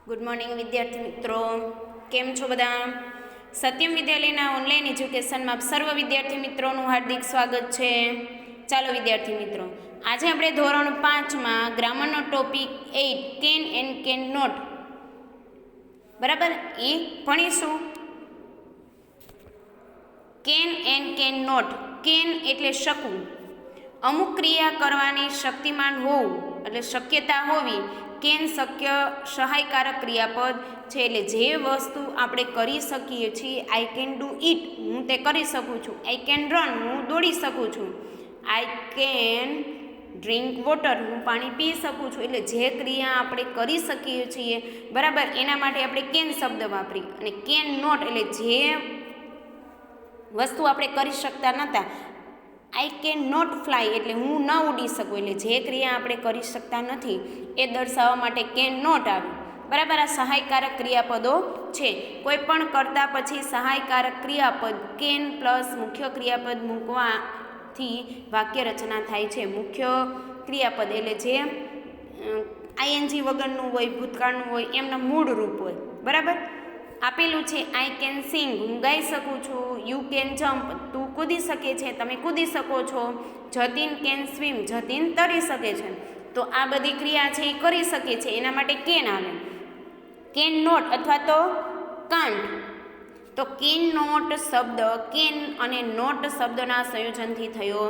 Good morning વિદ્યાર્થી મિત્રો, કેમ છો બધા? સત્યમ વિદ્યાલયના ઓનલાઈન એજ્યુકેશનમાં આપ સર્વ વિદ્યાર્થી મિત્રોનું હાર્દિક સ્વાગત છે. ચાલો વિદ્યાર્થી મિત્રો, આજે આપણે ધોરણ 5માં ગ્રામરનો topic 8 can and can not, બરાબર, એ ભણીશું. Can and can not. Can એટલે શકવું, અમુક ક્રિયા કરવાની શક્તિમાન હોવું એટલે શક્યતા હોવી. કેન શક્ય સહાયકારક ક્રિયાપદ છે, એટલે જે વસ્તુ આપણે કરી શકીએ છીએ. આઈ કેન ડુ ઇટ, હું તે કરી શકું છું. આઈ કેન રન, હું દોડી શકું છું. આઈ કેન ડ્રિંક વોટર, હું પાણી પી શકું છું. એટલે જે ક્રિયા આપણે કરી શકીએ છીએ, બરાબર, એના માટે આપણે કેન શબ્દ વાપરી. અને કેન નોટ એટલે જે વસ્તુ આપણે કરી શકતા નહોતા. આઈ કેન નોટ ફ્લાય એટલે હું ન ઉડી શકું. એટલે જે ક્રિયા આપણે કરી શકતા નથી એ દર્શાવવા માટે કેન નોટ આવી, બરાબર. આ સહાયકારક ક્રિયાપદો છે. કોઈ પણ કરતા પછી સહાયકારક ક્રિયાપદ કેન પ્લસ મુખ્ય ક્રિયાપદ મૂકવાથી વાક્ય રચના થાય છે. મુખ્ય ક્રિયાપદ એટલે જે આઈએનજી વગરનું હોય, ભૂતકાળનું હોય, એમના મૂળ રૂપ હોય, બરાબર. આપેલું છે આઈ કેન સિંગ, હું ગાઈ શકું છું. યુ કેન જમ્પ, તું કૂદી શકે છે, તમે કૂદી શકો છો. જતીન કેન સ્વિમ, જતીન તરી શકે છે. તો આ બધી ક્રિયા છે એ કરી શકે છે, એના માટે કેન આવે. કેન નોટ અથવા તો કાન્ટ. તો કેન નોટ શબ્દ કેન અને નોટ શબ્દના સંયોજનથી થયો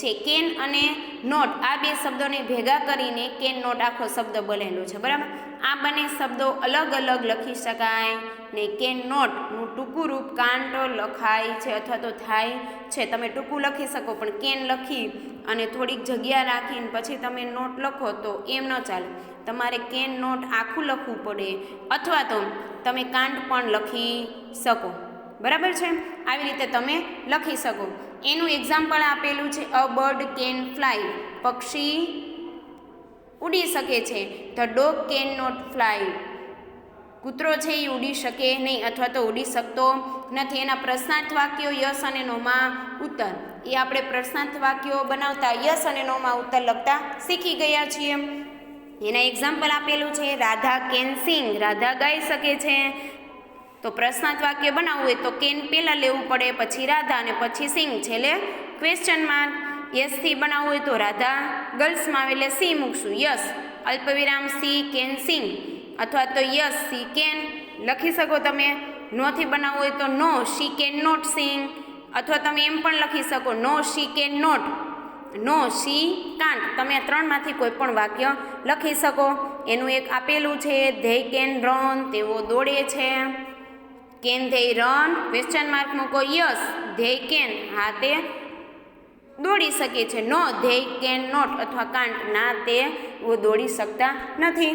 છે. કેન અને નોટ આ બે શબ્દોને ભેગા કરીને કેન નોટ આખો શબ્દ બનેલો છે, બરાબર. આ બંને શબ્દો અલગ અલગ લખી શકાય ને કેન નોટનું ટૂંકું રૂપ કાન્ટ લખાય છે અથવા તો થાય છે. તમે ટૂંકું લખી શકો, પણ કેન લખી અને થોડીક જગ્યા રાખીને પછી તમે નોટ લખો તો એમ ન ચાલે. તમારે કેન નોટ આખું લખવું પડે, અથવા તો તમે કાન્ટ પણ લખી શકો, બરાબર છે. આવી રીતે તમે લખી શકો. એનું એક્ઝામ્પલ આપેલું છે અ બર્ડ કેન ફ્લાય, પક્ષી ઉડી શકે છે. The dog can not fly, કૂતરો છે એ ઉડી શકે નહીં અથવા તો ઉડી શકતો નથી. એના પ્રશ્નાર્થ વાક્યો યસ અને નોમાં ઉત્તર, એ આપણે પ્રશ્નાર્થ વાક્યો બનાવતા યસ અને નોમાં ઉત્તર લખતા શીખી ગયા છીએ. એના એક્ઝામ્પલ આપેલું છે રાધા કેન સિંગ, રાધા ગાઈ શકે છે. તો પ્રશ્નાર્થ વાક્ય બનાવવું હોય તો કેન પહેલાં લેવું પડે, પછી રાધા અને પછી સિંગ, છેલ્લે ક્વેશ્ચન માર્ક. યસથી બનાવવું હોય તો રાધા ગર્લ્સમાં આવે એટલે સી મૂકશું, યસ અલ્પવિરામ સી કેન સિંગ, અથવા તો યસ સી કેન લખી શકો તમે. નોથી બનાવવું હોય તો નો શી કેન નોટ સિંગ, અથવા તમે એમ પણ લખી શકો no she can not, no she can't. તમે આ ત્રણમાંથી કોઈ પણ વાક્ય લખી શકો. એનું એક આપેલું છે ધે કેન રન, તેઓ દોડે છે. Can they run, question mark મૂકો, યસ ધે કેન, હા તે દોડી શકે છે. નો ધે કેન નોટ અથવા કાન્ટ, ના તે દોડી શકતા નથી.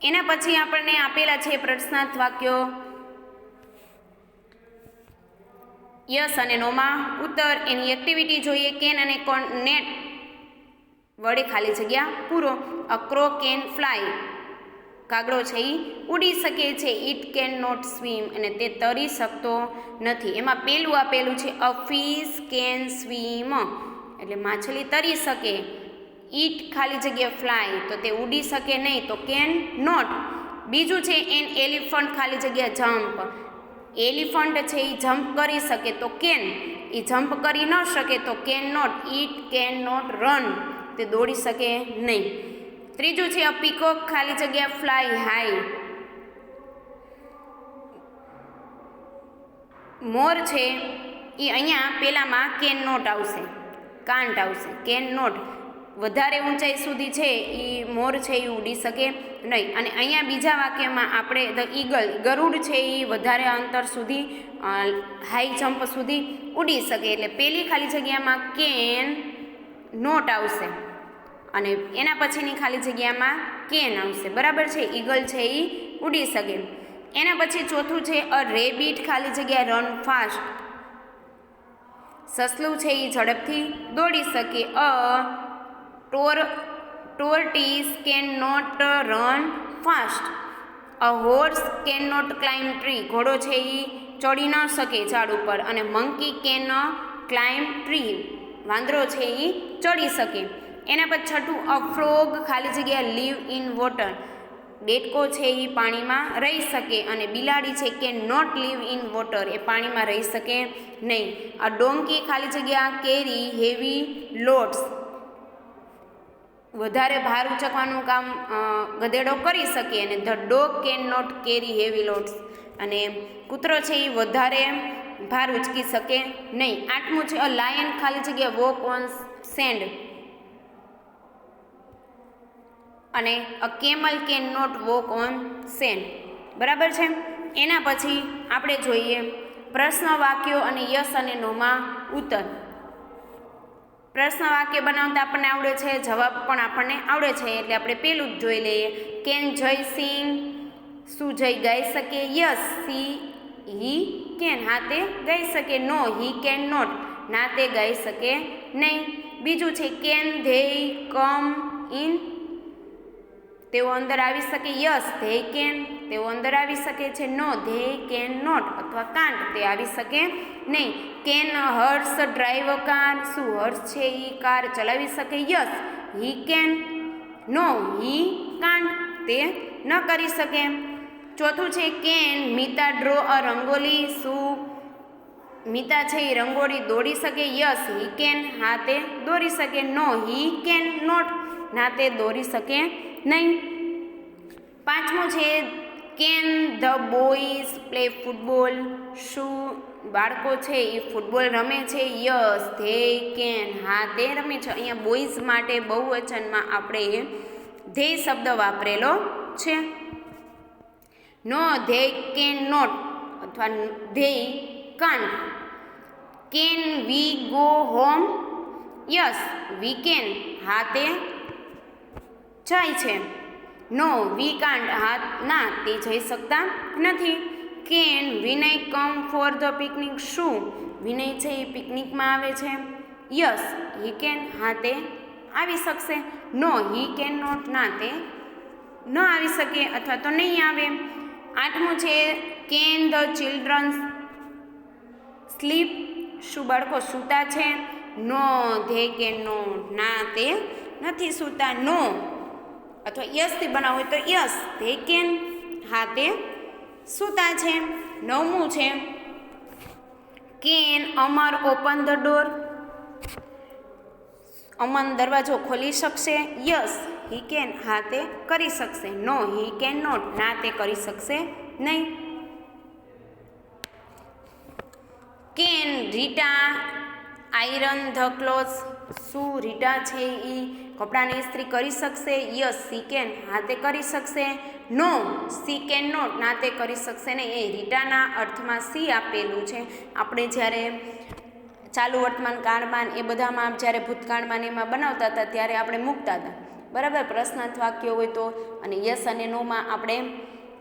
એના પછી આપણને આપેલા છે પ્રશ્નાર્થ વાક્યો યસ અને નોમાં ઉત્તર. એની એક્ટિવિટી જોઈએ. કેન અને નેટ વડે ખાલી જગ્યા પૂરો. અ ક્રો કેન ફ્લાય, કાગડો છે એ ઉડી શકે છે. ઇટ કેન નોટ સ્વિમ, અને તે તરી શકતો નથી. એમાં પેલું આપેલું છે અ ફિશ કેન સ્વિમ, એટલે માછલી તરી શકે. ઇટ ખાલી જગ્યા ફ્લાય, તો તે ઉડી શકે નહીં, તો કેન નોટ. બીજું છે એન એલિફન્ટ ખાલી જગ્યા જમ્પ, એલિફન્ટ છે એ જમ્પ કરી શકે તો કેન, એ જમ્પ કરી ન શકે તો can not. It can not run, તે દોડી શકે નહીં. ત્રીજું છે અ પીકોક ખાલી જગ્યા ફ્લાય હાઈ, મોર છે એ અહીંયા પેલામાં કેન નોટ આવશે, કાન્ટ આવશે. કેન નોટ વધારે ઊંચાઈ સુધી છે એ મોર છે એ ઉડી શકે નહીં. અને અહીંયા બીજા વાક્યમાં આપણે ધ ઈગલ, ગરુડ છે એ વધારે અંતર સુધી હાઈ જમ્પ સુધી ઉડી શકે, એટલે પેલી ખાલી જગ્યામાં કેન નોટ આવશે અને એના પછીની ખાલી જગ્યામાં કેન આવશે, બરાબર છે. ઈગલ છે એ ઉડી શકે. એના પછી ચોથું છે અ રેબિટ ખાલી જગ્યા રન ફાસ્ટ, સસલું છે એ ઝડપથી દોડી શકે. A tortoise can not run fast. A horse can not climb tree, ઘોડો છે એ ચડી ન શકે ઝાડ ઉપર. અને મંકી કેન ક્લાઇમ્બ ટ્રી, વાંદરો છે એ ચડી શકે. એના પછી છઠ્ઠું અ ફ્રોગ ખાલી જગ્યા લીવ ઇન વોટર, દેડકો છે એ પાણીમાં રહી શકે, અને બિલાડી છે can not live in water, એ પાણીમાં રહી શકે નહીં. આ ડોંકી ખાલી જગ્યા કેરી હેવી લોડ્સ, વધારે ભાર ઉચકવાનું કામ ગધેડો કરી શકે, અને the dog can not carry heavy loads, અને કૂતરો છે એ વધારે ભાર ઉચકી શકે નહીં. 8મું છે અ લાયન ખાલી જગ્યા વોક ઓન સેન્ડ, અને a camel can not walk on sand. બરાબર છે. એના પછી આપણે જોઈએ પ્રશ્ન વાક્યો અને યસ અને નોમાં ઉત્તર. પ્રશ્ન વાક્ય બનાવતા આપણને આવડે છે, જવાબ પણ આપણને આવડે છે, એટલે આપણે પેલું જ જોઈ લઈએ. કેન જય સિંગ, શું જય ગાઈ શકે? યસ હી કેન, હા તે ગાઈ શકે. નો હી કેન નોટ, ના તે ગાઈ શકે નહીં. બીજું છે કેન ધે કમ ઇન, તેઓ અંદર આવી શકે? યસ ધે કેન, તેઓ અંદર આવી શકે છે. નો ધે કેન નોટ અથવા કાન્ટ, તે આવી શકે નહીં. Can Harsh drive a car, શું હર્ષ છે એ કાર ચલાવી શકે? Yes he can. No he can't, તે ન કરી શકે. ચોથું છે can Meeta draw a rangoli, શું મીતા છે એ રંગોળી દોરી શકે? યસ હી કેન, હા તે દોરી શકે. નો હી કેન નોટ, ના તે દોરી શકે નહીં. 5મું છે can the boys play football, શું બાળકો છે એ ફૂટબોલ રમે છે? યસ ધે કેન, હા તે રમે છે. અહીંયા બોયઝ માટે બહુવચનમાં આપણે ધે શબ્દ વાપરેલો છે. નો ધે કેન નોટ અથવા they can't. Can we go home? Yes we can, હા તે જાય છે. નો વી કાન્ટ, હા ના તે જઈ શકતા નથી. Can Vinay come for the picnic, શું વિનય છે એ પિકનિકમાં આવે છે? યસ હી કેન, હા તે આવી શકશે. નો હી કેન નોટ, ના તે ન આવી શકે અથવા તો નહીં આવે. 8મું છે કેન ધ ચિલ્ડ્રન્સ સ્લીપ, શું બાળકો સૂતા છે? નો ધે કેન નોટ, ના તે નથી સૂતા. નો અથવા યસથી બનાવવું હોય તો યસ ધે કેન, હા તે સૂતા છે. 9મું છે can Amar open the door, Aman દરવાજો ખોલી શકશે? યસ હી કેન, હા તે કરી શકશે. નો હી કેન નોટ, ના તે કરી શકશે નહીં. Can Rita iron the clothes, શું રીટા છે એ કપડાની ઇસ્ત્રી કરી શકશે? યસ સી કેન, હા તે કરી શકશે. નો સી કેન નોટ, ના તે કરી શકશે નહીં. એ રીટાના અર્થમાં સી આપેલું છે. આપણે જ્યારે ચાલુ વર્તમાન કાળમાં એ બધામાં જ્યારે ભૂતકાળમાં એમાં બનાવતા હતા ત્યારે આપણે મૂકતા હતા. બરાબર, પ્રશ્નાર્થ વાક્ય હોય તો. અને યસ અને નોમાં આપણે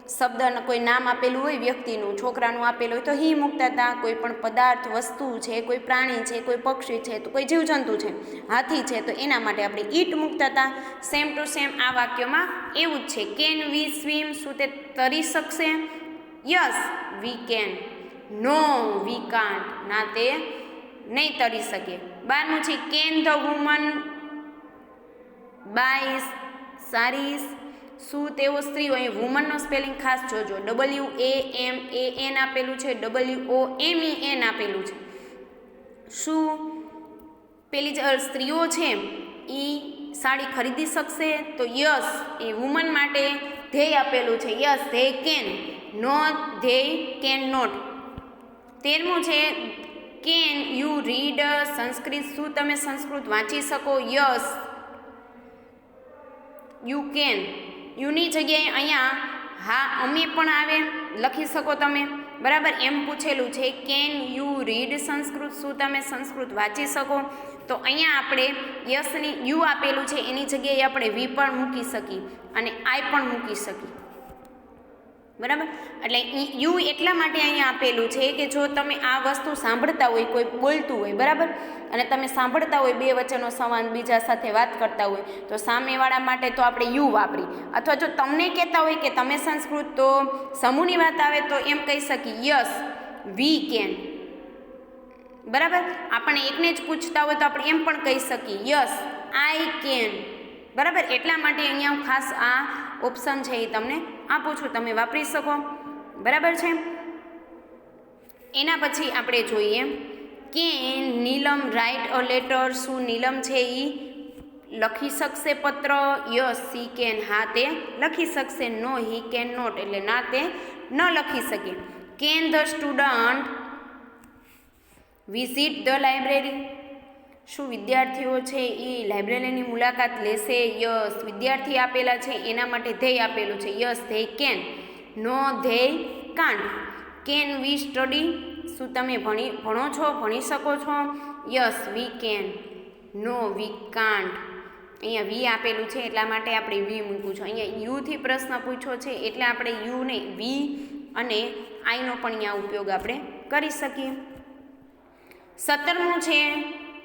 શબ્દ કોઈ નામ આપેલું હોય વ્યક્તિનું, છોકરાનું આપેલું હોય તો હી મૂકતા હતા. કોઈ પણ પદાર્થ વસ્તુ છે, કોઈ પ્રાણી છે, કોઈ પક્ષી છે, તો કોઈ જીવજંતુ છે, હાથી છે, તો એના માટે આપણે ઈટ મૂકતા હતા. સેમ ટુ સેમ આ વાક્યમાં એવું જ છે. કેન વી સ્વિમ, શું તે તરી શકશે? Yes we can. No we can't, ના તે નહીં તરી શકે. 12મું છે can the woman buy saris, શું તેઓ સ્ત્રીઓ, અહીં વુમનનો સ્પેલિંગ ખાસ જોજો. WAMAN આપેલું છે, WOMEN આપેલું છે. શું પેલી જે સ્ત્રીઓ છે એ સાડી ખરીદી શકશે? તો યસ, એ વુમન માટે ધ્યેય આપેલું છે. Yes they can. No they can not. 13મું છે કેન યુ રીડ સંસ્કૃત, શું તમે સંસ્કૃત વાંચી શકો? Yes you can. યુની જગ્યાએ અહીંયા હા અમે પણ આવે લખી શકો તમે. બરાબર, એમ પૂછેલું છે કેન યુ રીડ સંસ્કૃત, શું તમે સંસ્કૃત વાંચી શકો? તો અહીંયા આપણે યસની યુ આપેલું છે એની જગ્યાએ આપણે વી પણ મૂકી શકીએ અને આઈ પણ મૂકી શકીએ. બરાબર, એટલે યુ એટલા માટે અહીંયા આપેલું છે કે જો તમે આ વસ્તુ સાંભળતા હોય, કોઈ બોલતું હોય, બરાબર, અને તમે સાંભળતા હોય બે વચ્ચેનો સંવાદ બીજા સાથે વાત કરતા હોય તો સામેવાળા માટે તો આપણે યુ વાપરી. અથવા જો તમને કહેતા હોય કે તમે સંસ્કૃત, તો સમૂહની વાત આવે તો એમ કહી શકીએ યસ વી કેન. બરાબર, આપણે એકને જ પૂછતા હોય તો આપણે એમ પણ કહી શકીએ યસ આઈ કેન. બરાબર, એટલા માટે અહીંયા હું ખાસ આ ઓપ્શન છે એ તમને આપું છું, તમે વાપરી શકો. બરાબર છે. એના પછી આપણે જોઈએ કે નીલમ રાઇટ અ લેટર. શું નીલમ છે એ લખી શકશે પત્ર? યસ હી કેન, હા તે લખી શકશે. નો હી કેન નોટ, એટલે ના તે ન લખી શકે. Can the student visit the library? શું વિદ્યાર્થીઓ છે એ લાઇબ્રેરીની મુલાકાત લેશે? યસ, વિદ્યાર્થી આપેલા છે એના માટે ધેય આપેલું છે. Yes they can. No they can't. Can we study? શું તમે ભણો છો, ભણી શકો છો? Yes we can. No we can't. અહીંયા વી આપેલું છે એટલા માટે આપણે વી મૂકવું છે. અહીંયા યુથી પ્રશ્ન પૂછ્યો છે એટલે આપણે યુ ને વી અને આઈનો પણ અહીંયા ઉપયોગ આપણે કરી શકીએ. 17મું છે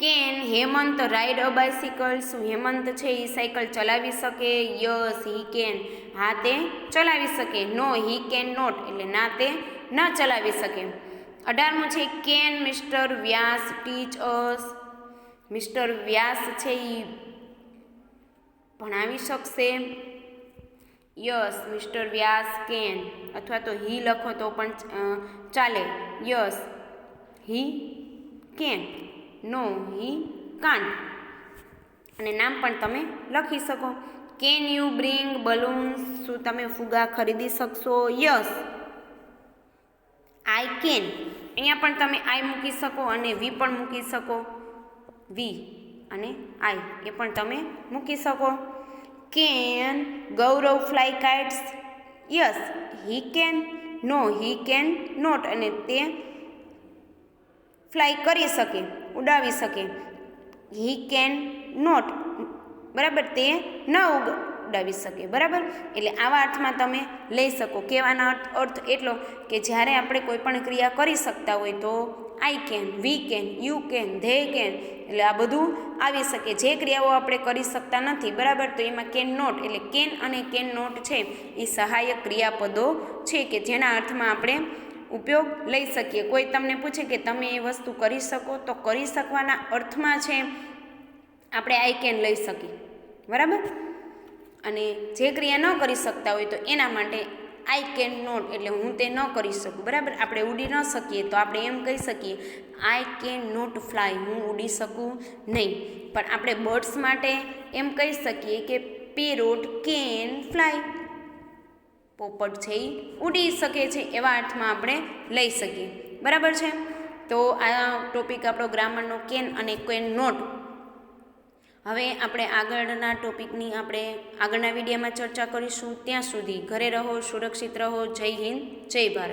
can Hemant ride a bicycle? શું હેમંત છે એ સાયકલ ચલાવી શકે? યસ હી કેન, હા તે ચલાવી શકે. નો હી કેન નોટ, એટલે ના તે ન ચલાવી શકે. 18મું છે can mister Vyas teach us? Mister Vyas છે એ ભણાવી શકશે? યસ મિસ્ટર વ્યાસ કેન, અથવા તો હી લખો તો પણ ચાલે. Yes he can. No he can't. અને નામ પણ તમે લખી શકો. Can you bring balloons? શું તમે ફુગા ખરીદી શકશો? Yes I can. અહીંયા પણ તમે આઈ મૂકી શકો અને વી પણ મૂકી શકો. વી અને આઈ એ પણ તમે મૂકી શકો. Can Gaurav fly kites? Yes he can. No he can not, અને તે ફ્લાય કરી શકે, ઉડાવી શકે. હી કેન નોટ, બરાબર, તે ન ઉડાવી શકે. બરાબર, એટલે આવા અર્થમાં તમે લઈ શકો. કહેવાનો અર્થ એટલો કે જ્યારે આપણે કોઈ પણ ક્રિયા કરી શકતા હોય તો I can, we can, you can, they can, એટલે આ બધું આવી શકે. જે ક્રિયાઓ આપણે કરી શકતા નથી, બરાબર, તો એમાં કેન નોટ, એટલે કેન અને કેન નોટ છે એ સહાયક ક્રિયાપદો છે કે જેના અર્થમાં આપણે ઉપયોગ લઈ શકીએ. કોઈ તમને પૂછે કે તમે એ વસ્તુ કરી શકો, તો કરી શકવાના અર્થમાં છે આપણે આઈ કેન લઈ શકીએ. બરાબર, અને જે ક્રિયા ન કરી શકતા હોય તો એના માટે આઈ કેન નોટ, એટલે હું તે ન કરી શકું. બરાબર, આપણે ઉડી ન શકીએ તો આપણે એમ કહી શકીએ આઈ કેન નોટ ફ્લાય, હું ઉડી શકું નહીં. પણ આપણે બર્ડ્સ માટે એમ કહી શકીએ કે પેરોટ કેન ફ્લાય, પોપટ છે એ ઉડી શકે છે, એવા અર્થમાં આપણે લઈ શકીએ. બરાબર છે. તો આ ટોપિક આપણો ગ્રામરનો કેન અને કેન નોટ. હવે આપણે આગળના ટોપિકની આપણે આગળના વિડીયોમાં ચર્ચા કરીશું. ત્યાં સુધી ઘરે રહો, સુરક્ષિત રહો. જય હિન્દ, જય ભારત.